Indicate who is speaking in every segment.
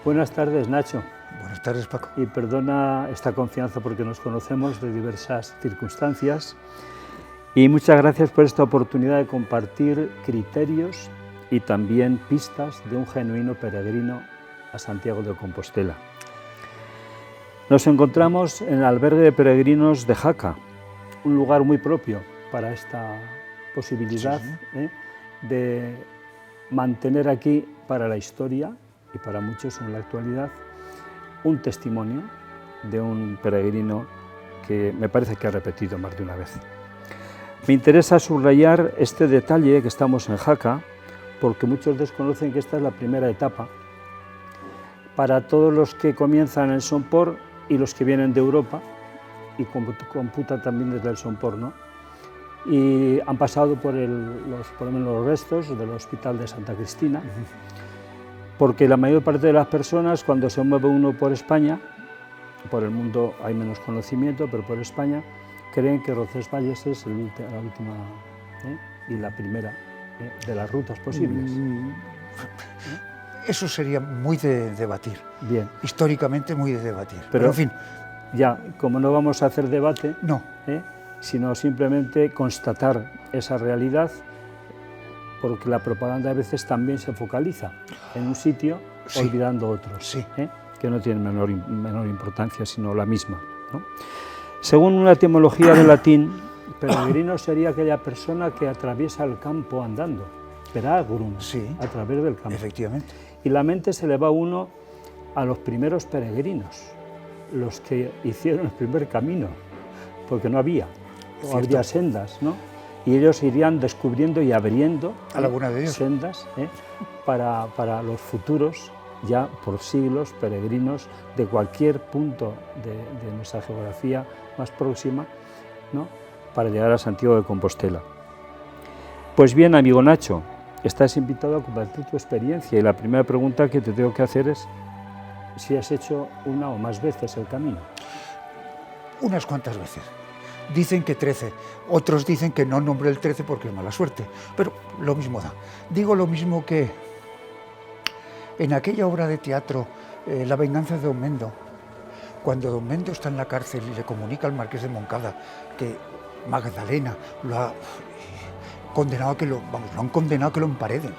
Speaker 1: Buenas tardes, Nacho.
Speaker 2: Buenas tardes, Paco.
Speaker 1: Y perdona esta confianza porque nos conocemos de diversas circunstancias. Y muchas gracias por esta oportunidad de compartir criterios y también pistas de un genuino peregrino a Santiago de Compostela. Nos encontramos en el albergue de peregrinos de Jaca, un lugar muy propio para esta posibilidad de mantener aquí para la historia y para muchos en la actualidad un testimonio de un peregrino que me parece que ha repetido más de una vez. Me interesa subrayar este detalle que estamos en Jaca, porque muchos desconocen que esta es la primera etapa para todos los que comienzan en Somport y los que vienen de Europa, y computa también desde el Somport, ¿no? Y han pasado por lo menos los restos del Hospital de Santa Cristina, porque la mayor parte de las personas, cuando se mueve uno por España, por el mundo hay menos conocimiento, pero por España, creen que Roncesvalles es la última y la primera de las rutas posibles.
Speaker 2: Eso sería muy de debatir.
Speaker 1: Bien.
Speaker 2: Históricamente muy de debatir.
Speaker 1: Pero
Speaker 2: en fin.
Speaker 1: Ya, como no vamos a hacer debate,
Speaker 2: no.
Speaker 1: Sino simplemente constatar esa realidad, porque la propaganda a veces también se focaliza en un sitio, sí, olvidando otros,
Speaker 2: sí,
Speaker 1: que no tienen menor importancia, sino la misma, ¿no? Según una etimología del latín, peregrino sería aquella persona que atraviesa el campo andando, peragrum,
Speaker 2: sí,
Speaker 1: a través del campo.
Speaker 2: Efectivamente.
Speaker 1: Y la mente se le va uno a los primeros peregrinos, los que hicieron el primer camino, porque no había, o había sendas, ¿no? Y ellos irían descubriendo y abriendo sendas para los futuros, ya por siglos, peregrinos de cualquier punto de nuestra geografía más próxima, ¿no? Para llegar a Santiago de Compostela. Pues bien, amigo Nacho, estás invitado a compartir tu experiencia y la primera pregunta que te tengo que hacer es si has hecho una o más veces el camino.
Speaker 2: Unas cuantas veces. Dicen que 13, otros dicen que no nombré el 13 porque es mala suerte, pero lo mismo da. Digo lo mismo que en aquella obra de teatro, La venganza de Don Mendo, cuando Don Mendo está en la cárcel y le comunica al marqués de Moncada que Magdalena lo ha condenado a que lo han condenado a que lo empareden.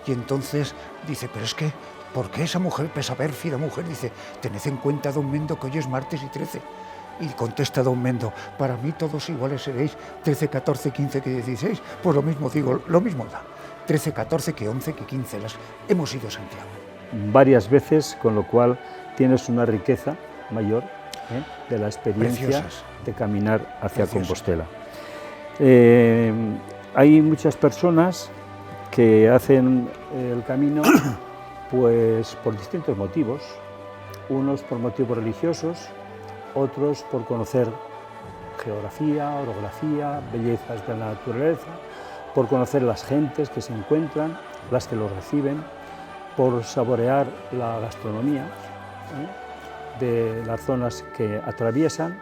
Speaker 2: Y entonces dice, pero es que, ¿por qué esa mujer, esa pérfida mujer? Dice, tened en cuenta, Don Mendo, que hoy es martes y 13. Y contesta Don Mendo, para mí todos iguales seréis, 13, 14, 15, que 16. Pues lo mismo digo, lo mismo da. 13, 14, que 11, que 15. Hemos ido a Santiago.
Speaker 1: Varias veces, con lo cual tienes una riqueza mayor de la experiencia de caminar hacia Compostela. Hay muchas personas que hacen el camino pues por distintos motivos, unos por motivos religiosos, otros por conocer geografía, orografía, bellezas de la naturaleza, por conocer las gentes que se encuentran, las que los reciben, por saborear la gastronomía de las zonas que atraviesan.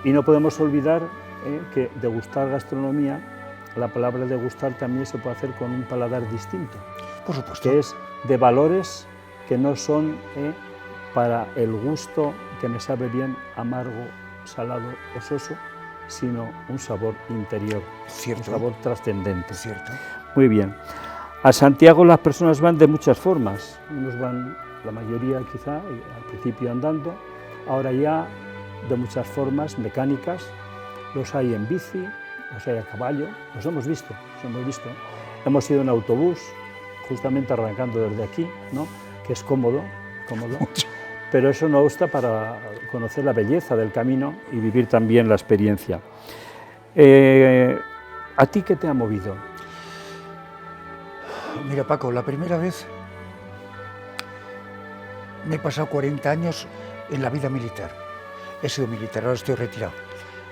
Speaker 1: Y no podemos olvidar que degustar gastronomía, la palabra degustar también se puede hacer con un paladar distinto,
Speaker 2: por supuesto,
Speaker 1: que es de valores que no son para el gusto que me sabe bien, amargo, salado o soso, sino un sabor interior,
Speaker 2: cierto,
Speaker 1: un sabor trascendente.
Speaker 2: Cierto.
Speaker 1: Muy bien. A Santiago las personas van de muchas formas. Unos van, la mayoría quizá, al principio andando, ahora ya de muchas formas mecánicas. Los hay en bici, los hay a caballo, los hemos visto. Hemos ido en autobús, justamente arrancando desde aquí, ¿no? Que es cómodo, pero eso no obsta para conocer la belleza del camino y vivir también la experiencia. ¿A ti qué te ha movido?
Speaker 2: Mira, Paco, la primera vez me he pasado 40 años en la vida militar. He sido militar, ahora estoy retirado.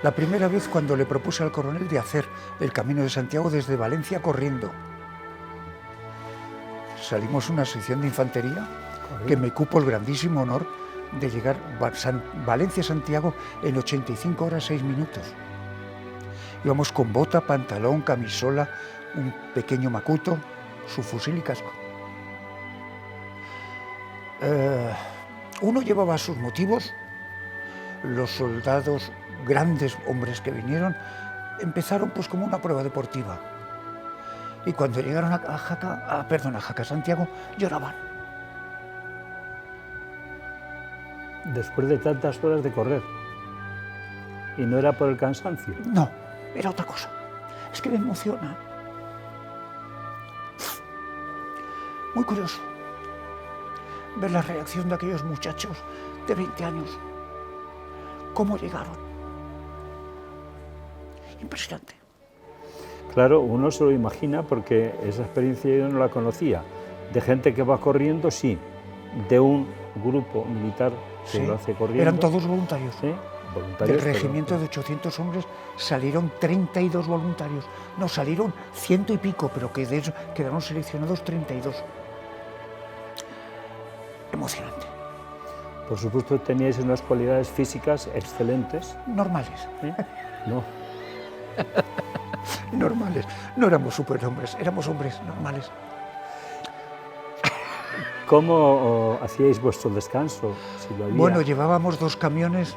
Speaker 2: La primera vez cuando le propuse al coronel de hacer el Camino de Santiago desde Valencia corriendo. Salimos una sección de infantería que me cupo el grandísimo honor de llegar Valencia-Santiago en 85 horas 6 minutos. Íbamos con bota, pantalón, camisola, un pequeño macuto, su fusil y casco. Uno llevaba sus motivos. Los soldados, grandes hombres que vinieron, empezaron pues como una prueba deportiva. Y cuando llegaron a Jaca, Santiago, lloraban.
Speaker 1: Después de tantas horas de correr. ¿Y no era por el cansancio?
Speaker 2: No, era otra cosa. Es que me emociona. Muy curioso ver la reacción de aquellos muchachos de 20 años. ¿Cómo llegaron? Impresionante.
Speaker 1: Claro, uno se lo imagina porque esa experiencia yo no la conocía. De gente que va corriendo, sí. De un grupo militar que
Speaker 2: Sí,
Speaker 1: lo hace corriendo.
Speaker 2: eran todos voluntarios.
Speaker 1: Sí, voluntarios.
Speaker 2: Del regimiento de 800 hombres salieron 32 voluntarios. No, salieron 100 y pico, pero que de eso quedaron seleccionados 32. Emocionante.
Speaker 1: Por supuesto, teníais unas cualidades físicas excelentes.
Speaker 2: Normales.
Speaker 1: ¿Eh? No.
Speaker 2: Normales. No éramos superhombres, éramos hombres normales.
Speaker 1: ¿Cómo hacíais vuestro descanso? Si lo había?
Speaker 2: Bueno, llevábamos 2 camiones.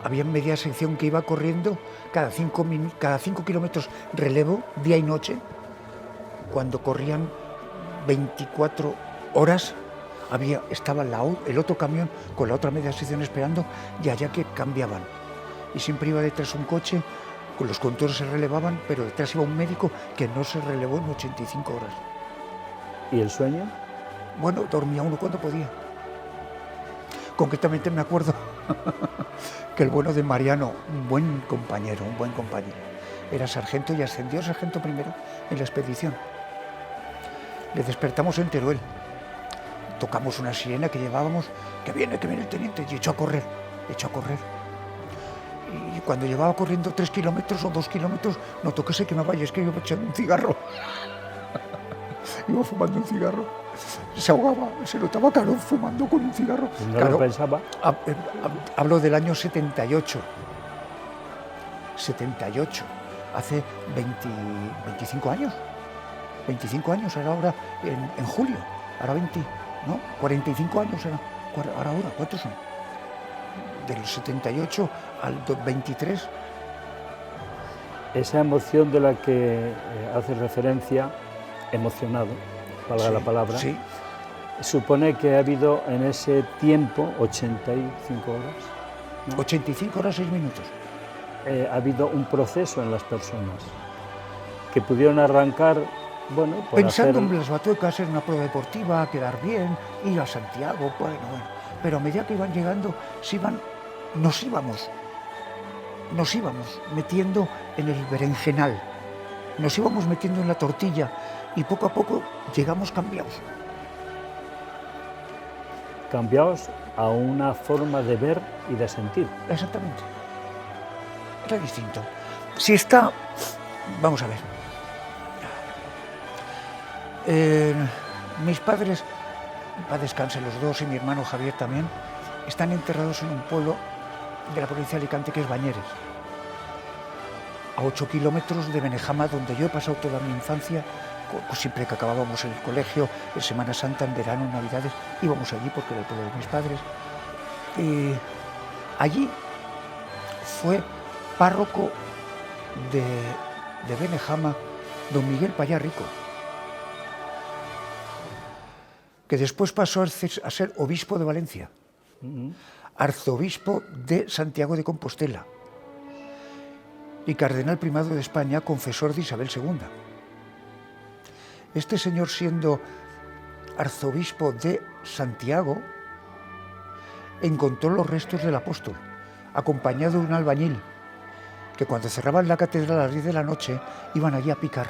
Speaker 2: Había media sección que iba corriendo cada 5 kilómetros relevo, día y noche. Cuando corrían 24 horas, estaba el otro camión con la otra media sección esperando, y allá que cambiaban. Y siempre iba detrás un coche, con los conductores se relevaban, pero detrás iba un médico que no se relevó en 85 horas.
Speaker 1: ¿Y el sueño?
Speaker 2: Bueno, dormía uno cuando podía. Concretamente me acuerdo que el bueno de Mariano, un buen compañero, era sargento y ascendió a sargento primero en la expedición. Le despertamos en Teruel. Tocamos una sirena que llevábamos, que viene el teniente, y echó a correr. Y cuando llevaba corriendo 3 kilómetros o 2 kilómetros, notó que se quemaba y es que iba echando un cigarro. Iba fumando un cigarro. Se ahogaba, se notaba claro fumando con un cigarro.
Speaker 1: No
Speaker 2: claro,
Speaker 1: lo pensaba.
Speaker 2: Hablo del año 78. 78, hace 25 años. 25 años, era ahora en julio. Ahora 45 años era. Ahora, ¿cuántos son? Del 78 al 23.
Speaker 1: Esa emoción de la que hace referencia, emocionado, valga la palabra,
Speaker 2: sí.
Speaker 1: Supone que ha habido en ese tiempo 85 horas. ¿No?
Speaker 2: 85 horas 6 minutos.
Speaker 1: Ha habido un proceso en las personas que pudieron arrancar, bueno, por
Speaker 2: pensando
Speaker 1: hacer...
Speaker 2: en las batuecas, en una prueba deportiva, quedar bien, ir a Santiago, bueno. Pero a medida que iban llegando, nos íbamos metiendo en el berenjenal, nos íbamos metiendo en la tortilla y poco a poco llegamos cambiados.
Speaker 1: Cambiados a una forma de ver y de sentir.
Speaker 2: Exactamente. Era distinto. Vamos a ver. Mis padres, para descansar los dos, y mi hermano Javier también, están enterrados en un pueblo de la provincia de Alicante que es Bañeres, a 8 kilómetros de Benejama, donde yo he pasado toda mi infancia. Siempre que acabábamos el colegio, en Semana Santa, en verano, en Navidades, íbamos allí porque era el pueblo de mis padres. Allí fue párroco de Benejama don Miguel Payá Rico, que después pasó a ser obispo de Valencia, arzobispo de Santiago de Compostela y cardenal primado de España, confesor de Isabel II. Este señor, siendo arzobispo de Santiago, encontró los restos del apóstol, acompañado de un albañil, que cuando cerraban la catedral a las 10 de la noche, iban allí a picar.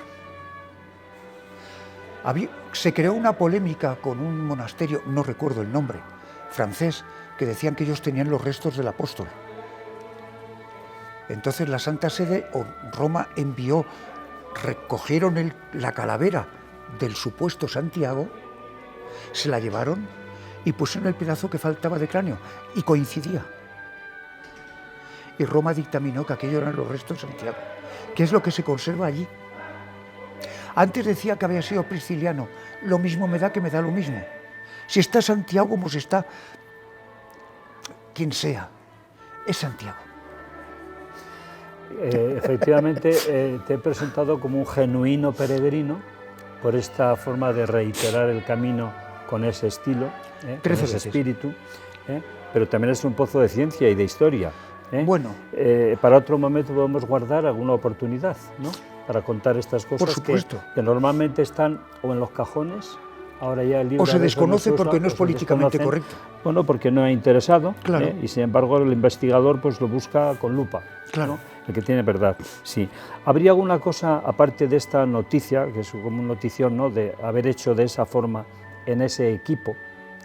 Speaker 2: Se creó una polémica con un monasterio, no recuerdo el nombre, francés, que decían que ellos tenían los restos del apóstol. Entonces la Santa Sede, o Roma, recogieron la calavera del supuesto Santiago, se la llevaron y pusieron el pedazo que faltaba de cráneo, y coincidía. Y Roma dictaminó que aquello eran los restos de Santiago, que es lo que se conserva allí. Antes decía que había sido prisciliano, lo mismo me da que me da lo mismo. Si está Santiago, como si está quien sea, es Santiago.
Speaker 1: Efectivamente, te he presentado como un genuino peregrino por esta forma de reiterar el camino con ese estilo, con ese espíritu, pero también es un pozo de ciencia y de historia.
Speaker 2: Bueno,
Speaker 1: para otro momento podemos guardar alguna oportunidad, ¿no?, para contar estas cosas,
Speaker 2: por supuesto,
Speaker 1: que normalmente están o en los cajones, ahora ya el libro
Speaker 2: o se desconoce porque no es políticamente correcto.
Speaker 1: Bueno, porque no ha interesado,
Speaker 2: claro.
Speaker 1: Y sin embargo el investigador pues lo busca con lupa,
Speaker 2: claro,
Speaker 1: ¿no?, el que tiene verdad. Sí. ¿Habría alguna cosa, aparte de esta noticia, que es como una notición, ¿no?, de haber hecho de esa forma en ese equipo,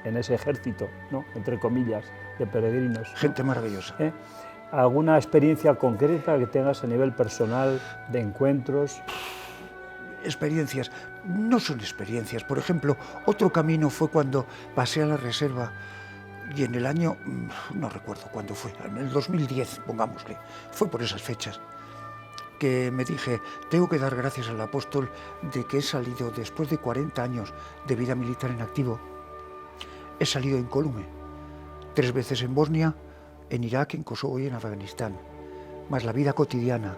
Speaker 1: en ese ejército, ¿no?, entre comillas, de peregrinos, ¿no?,
Speaker 2: gente maravillosa?
Speaker 1: ¿Alguna experiencia concreta que tengas a nivel personal, de encuentros?
Speaker 2: Experiencias, no son experiencias. Por ejemplo, otro camino fue cuando pasé a la reserva y en el año, no recuerdo cuándo fue, en el 2010, pongámosle, fue por esas fechas, que me dije, tengo que dar gracias al apóstol de que he salido, después de 40 años de vida militar en activo, he salido incólume, 3 veces en Bosnia, en Irak, en Kosovo y en Afganistán, más la vida cotidiana.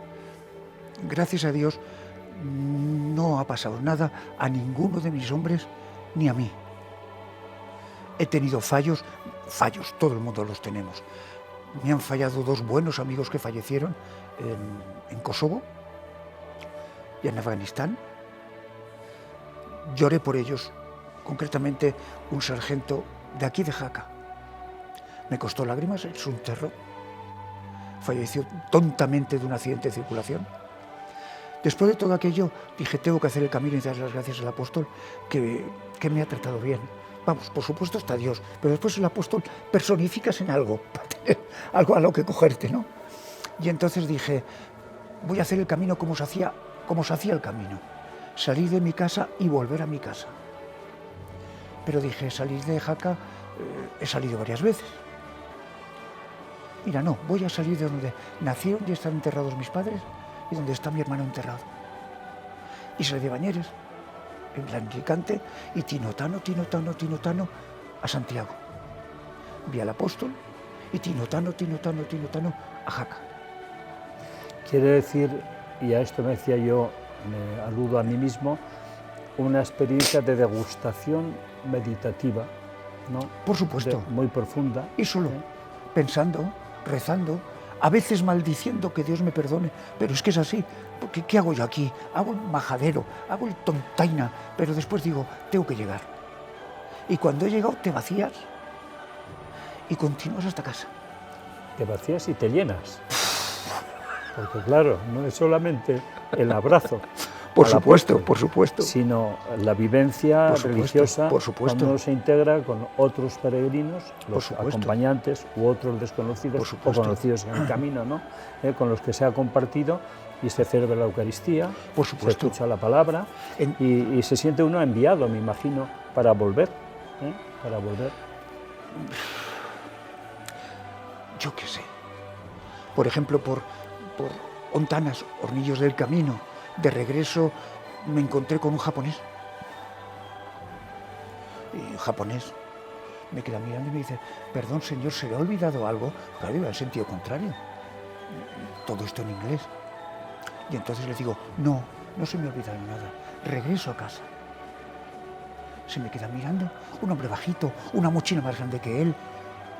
Speaker 2: Gracias a Dios no ha pasado nada a ninguno de mis hombres ni a mí. He tenido fallos, todo el mundo los tenemos. Me han fallado 2 buenos amigos que fallecieron en Kosovo y en Afganistán. Lloré por ellos, concretamente un sargento de aquí de Jaca. Me costó lágrimas, es un terror. Falleció tontamente de un accidente de circulación. Después de todo aquello, dije, tengo que hacer el camino y dar las gracias al apóstol que me ha tratado bien. Vamos, por supuesto está Dios, pero después el apóstol personificas en algo, para tener algo a lo que cogerte, ¿no? Y entonces dije, voy a hacer el camino como se hacía el camino. Salir de mi casa y volver a mi casa. Pero dije, salir de Jaca, he salido varias veces. Mira, no, voy a salir de donde nacieron y están enterrados mis padres y donde está mi hermano enterrado. Y salí de Bañeres, en Alicante, y tinotano a Santiago. Vi al apóstol y tinotano a Jaca.
Speaker 1: Quiere decir, y a esto me decía yo, me aludo a mí mismo, una experiencia de degustación meditativa, ¿no?
Speaker 2: Por supuesto.
Speaker 1: Muy profunda.
Speaker 2: Y solo, pensando, rezando, a veces maldiciendo que Dios me perdone, pero es que es así, porque ¿qué hago yo aquí? Hago el majadero, hago el tontaina, pero después digo, tengo que llegar. Y cuando he llegado te vacías y continúas hasta casa.
Speaker 1: Te vacías y te llenas. Porque claro, no es solamente el abrazo,
Speaker 2: por supuesto,
Speaker 1: sino la vivencia religiosa, cuando uno se integra con otros peregrinos, los acompañantes u otros desconocidos o conocidos en el camino, ¿no?, con los que se ha compartido y se celebra la Eucaristía, se escucha la palabra y se siente uno enviado, me imagino, para volver,
Speaker 2: Yo qué sé. Por ejemplo, por Ontanas, Hornillos del Camino, de regreso me encontré con un japonés. Y el japonés me queda mirando y me dice, perdón señor, ¿se le ha olvidado algo? Claro, iba en sentido contrario. Todo esto en inglés. Y entonces le digo, no se me ha olvidado nada. Regreso a casa. Se me queda mirando, un hombre bajito, una mochila más grande que él.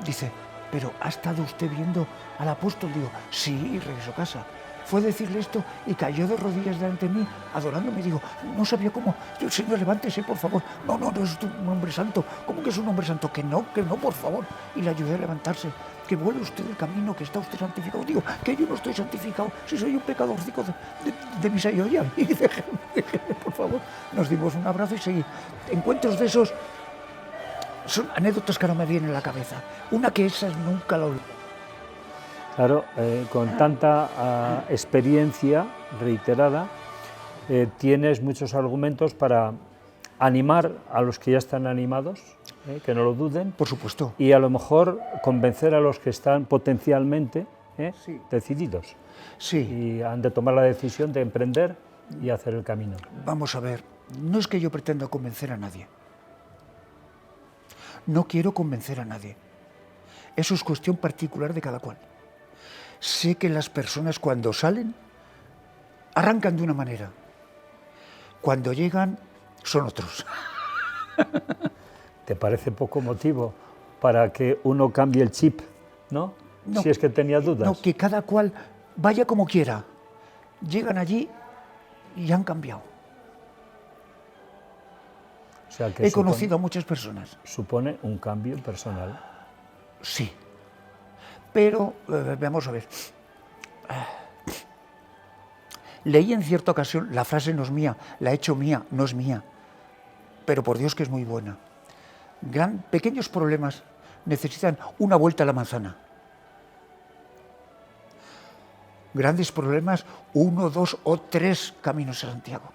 Speaker 2: Dice, ¿pero ha estado usted viendo al apóstol? Digo, sí, y regreso a casa. Fue a decirle esto y cayó de rodillas delante de mí, adorándome. Digo, no sabía cómo. Yo, señor, levántese, por favor. No, es un hombre santo. ¿Cómo que es un hombre santo? Que no, por favor. Y le ayudé a levantarse. Que vuelve usted el camino, que está usted santificado. Digo, que yo no estoy santificado, si soy un pecadorcico de misa y olla. Y déjeme, por favor. Nos dimos un abrazo y seguí. Encuentros de esos son anécdotas que ahora me vienen a la cabeza. Una que esas nunca la olvido.
Speaker 1: Claro, con tanta experiencia reiterada, tienes muchos argumentos para animar a los que ya están animados, que no lo duden.
Speaker 2: Por supuesto.
Speaker 1: Y a lo mejor convencer a los que están potencialmente
Speaker 2: sí,
Speaker 1: decididos.
Speaker 2: Sí.
Speaker 1: Y han de tomar la decisión de emprender y hacer el camino.
Speaker 2: Vamos a ver, no es que yo pretenda convencer a nadie. No quiero convencer a nadie. Eso es cuestión particular de cada cual. Sé que las personas cuando salen arrancan de una manera. Cuando llegan son otros.
Speaker 1: ¿Te parece poco motivo para que uno cambie el chip, no?
Speaker 2: No,
Speaker 1: Si es que tenía dudas.
Speaker 2: No, que cada cual vaya como quiera. Llegan allí y han cambiado.
Speaker 1: O sea, que
Speaker 2: He conocido a muchas personas.
Speaker 1: supone un cambio personal.
Speaker 2: Sí. Pero, vamos a ver. Leí en cierta ocasión, la frase no es mía, la he hecho mía, no es mía. Pero por Dios que es muy buena. Pequeños problemas necesitan una vuelta a la manzana. Grandes problemas, 1, 2 o 3 caminos a Santiago.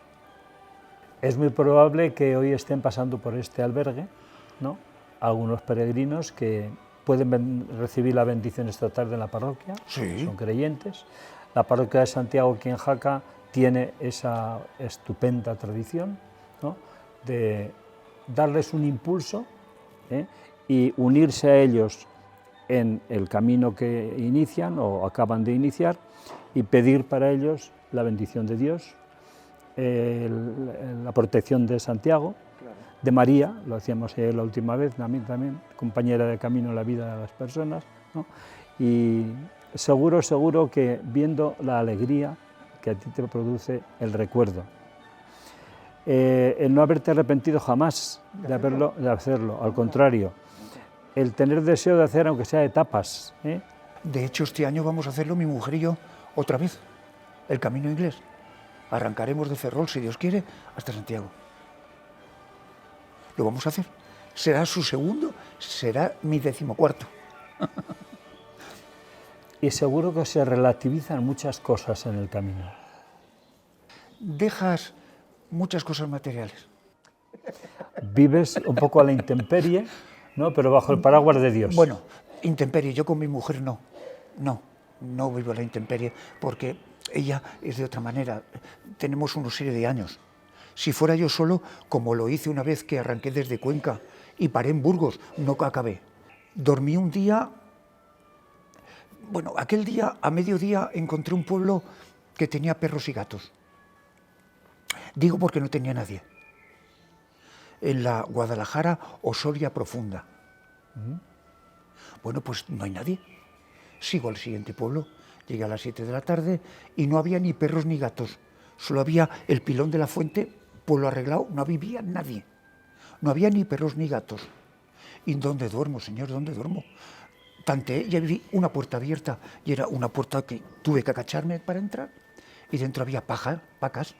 Speaker 1: Es muy probable que hoy estén pasando por este albergue, ¿no? Algunos peregrinos que pueden recibir la bendición esta tarde en la parroquia,
Speaker 2: Sí.
Speaker 1: son creyentes. La parroquia de Santiago, aquí en Jaca, tiene esa estupenda tradición, ¿no? De darles un impulso, ¿eh? Y unirse a ellos en el camino que inician o acaban de iniciar y pedir para ellos la bendición de Dios, la protección de Santiago, de María, lo hacíamos la última vez, también, compañera de camino en la vida de las personas, ¿no? Y seguro que viendo la alegría que a ti te produce el recuerdo, el no haberte arrepentido jamás de hacerlo, al contrario, el tener deseo de hacer aunque sea etapas, ¿eh?
Speaker 2: De hecho, este año vamos a hacerlo mi mujer y yo otra vez, el camino inglés. Arrancaremos de Ferrol, si Dios quiere, hasta Santiago. Lo vamos a hacer. Será su segundo, será mi 14º.
Speaker 1: Y seguro que se relativizan muchas cosas en el camino.
Speaker 2: Dejas muchas cosas materiales.
Speaker 1: Vives un poco a la intemperie, ¿no? Pero bajo el paraguas de Dios.
Speaker 2: Bueno, intemperie, yo con mi mujer no vivo a la intemperie, porque ella es de otra manera. Tenemos una serie de años. Si fuera yo solo, como lo hice una vez que arranqué desde Cuenca y paré en Burgos, no acabé. Dormí un día, bueno, aquel día a mediodía encontré un pueblo que tenía perros y gatos. Digo porque no tenía nadie. En la Guadalajara o Soria Profunda. Bueno, pues no hay nadie. Sigo al siguiente pueblo, llegué a las 7 de la tarde y no había ni perros ni gatos. Solo había el pilón de la fuente, pueblo arreglado, no vivía nadie. No había ni perros ni gatos. ¿Y dónde duermo, señor? ¿Dónde duermo? Tanteé, ya vi una puerta abierta y era una puerta que tuve que agacharme para entrar y dentro había pacas.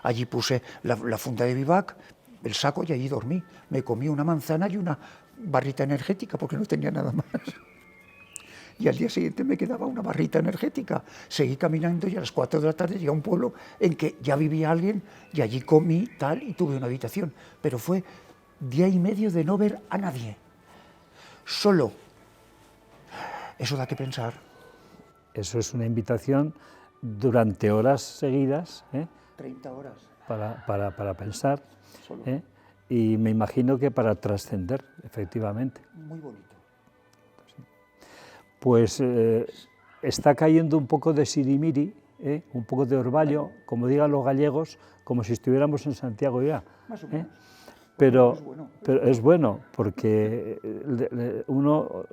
Speaker 2: Allí puse la funda de vivac, el saco y allí dormí. Me comí una manzana y una barrita energética porque no tenía nada más. Y al día siguiente me quedaba una barrita energética. Seguí caminando y a las 4 de la tarde llegué a un pueblo en que ya vivía alguien y allí comí tal y tuve una habitación. Pero fue día y medio de no ver a nadie. Solo. Eso da que pensar.
Speaker 1: Eso es una invitación durante horas seguidas,
Speaker 2: 30 horas.
Speaker 1: Para pensar, y me imagino que para trascender, efectivamente.
Speaker 2: Muy bonito.
Speaker 1: Pues está cayendo un poco de sirimiri, un poco de orvallo, como digan los gallegos, como si estuviéramos en Santiago ya.
Speaker 2: Más o menos.
Speaker 1: Pero es bueno porque uno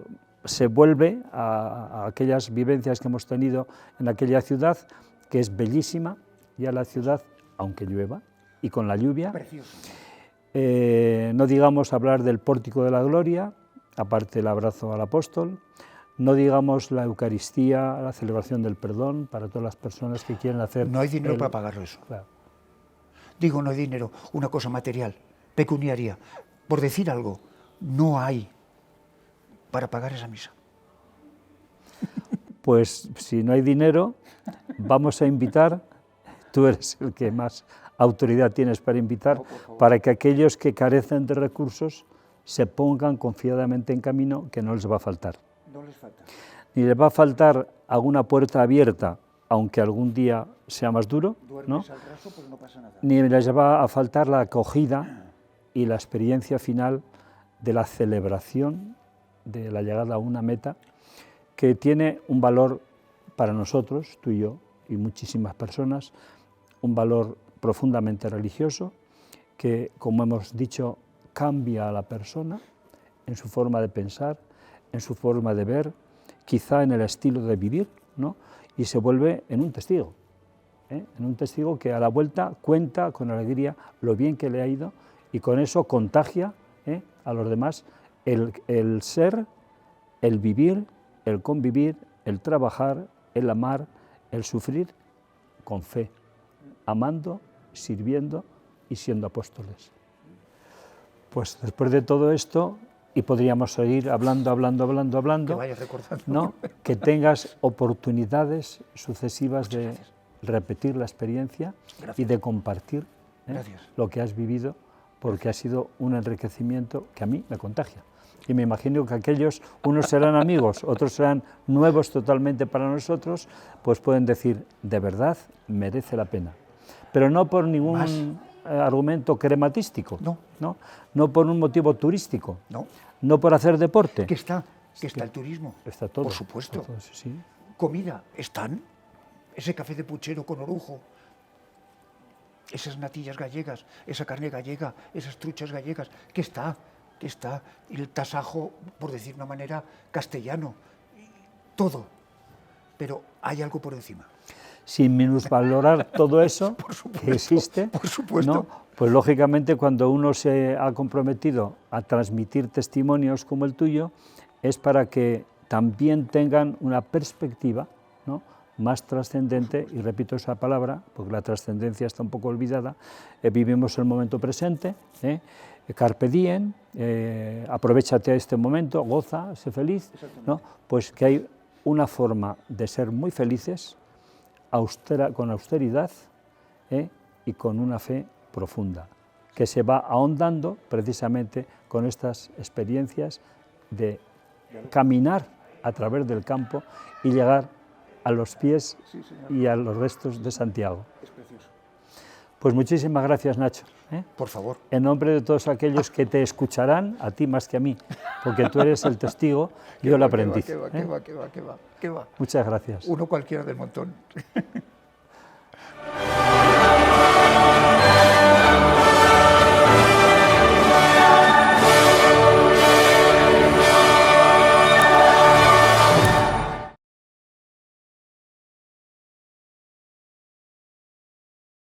Speaker 1: se vuelve a aquellas vivencias que hemos tenido en aquella ciudad, que es bellísima, ya la ciudad, aunque llueva, y con la lluvia.
Speaker 2: Precioso.
Speaker 1: No digamos hablar del pórtico de la gloria, aparte el abrazo al apóstol. No digamos la Eucaristía, la celebración del perdón para todas las personas que quieren hacer...
Speaker 2: No hay dinero para pagarlo eso.
Speaker 1: Claro.
Speaker 2: Digo, no hay dinero, una cosa material, pecuniaria. Por decir algo, no hay para pagar esa misa.
Speaker 1: Pues si no hay dinero, vamos a invitar, tú eres el que más autoridad tienes para invitar, para que aquellos que carecen de recursos se pongan confiadamente en camino, que no les va a faltar.
Speaker 2: No les falta.
Speaker 1: Ni les va a faltar alguna puerta abierta, aunque algún día sea más duro, ¿no?
Speaker 2: Al raso, pues no pasa nada.
Speaker 1: Ni les va a faltar la acogida y la experiencia final de la celebración de la llegada a una meta que tiene un valor para nosotros, tú y yo, y muchísimas personas, un valor profundamente religioso, que, como hemos dicho, cambia a la persona en su forma de pensar, en su forma de ver, quizá en el estilo de vivir, ¿no? Y se vuelve en un testigo, en un testigo que a la vuelta cuenta con alegría lo bien que le ha ido y con eso contagia a los demás el ser, el vivir, el convivir, el trabajar, el amar, el sufrir con fe, amando, sirviendo y siendo apóstoles. Pues después de todo esto, y podríamos seguir hablando,
Speaker 2: que vayas recordando,
Speaker 1: ¿no? Que tengas oportunidades sucesivas de repetir la experiencia y de compartir lo que has vivido, porque ha sido un enriquecimiento que a mí me contagia. Y me imagino que aquellos, unos serán amigos, otros serán nuevos totalmente para nosotros, pues pueden decir, de verdad, merece la pena. Pero no por ningún argumento crematístico, no por un motivo turístico, no por hacer deporte.
Speaker 2: Que está el turismo.
Speaker 1: Está todo.
Speaker 2: Por supuesto.
Speaker 1: Todo, sí.
Speaker 2: Comida, están. Ese café de puchero con orujo, esas natillas gallegas, esa carne gallega, esas truchas gallegas, que está, el tasajo, por decir una manera, castellano, todo. Pero hay algo por encima.
Speaker 1: Sin minusvalorar todo eso que existe,
Speaker 2: por supuesto.
Speaker 1: ¿no? Pues lógicamente cuando uno se ha comprometido a transmitir testimonios como el tuyo, es para que también tengan una perspectiva, ¿no?, más trascendente, y repito esa palabra, porque la trascendencia está un poco olvidada. Vivimos el momento presente, carpe diem, aprovéchate a este momento, goza, sé feliz, ¿no? Pues que hay una forma de ser muy felices, con austeridad y con una fe profunda, que se va ahondando precisamente con estas experiencias de caminar a través del campo y llegar a los pies y a los restos de Santiago.
Speaker 2: Es precioso.
Speaker 1: Pues muchísimas gracias, Nacho.
Speaker 2: Por favor.
Speaker 1: En nombre de todos aquellos que te escucharán, a ti más que a mí, porque tú eres el testigo y yo el aprendiz.
Speaker 2: ¿Qué va?
Speaker 1: Muchas gracias.
Speaker 2: Uno cualquiera del montón.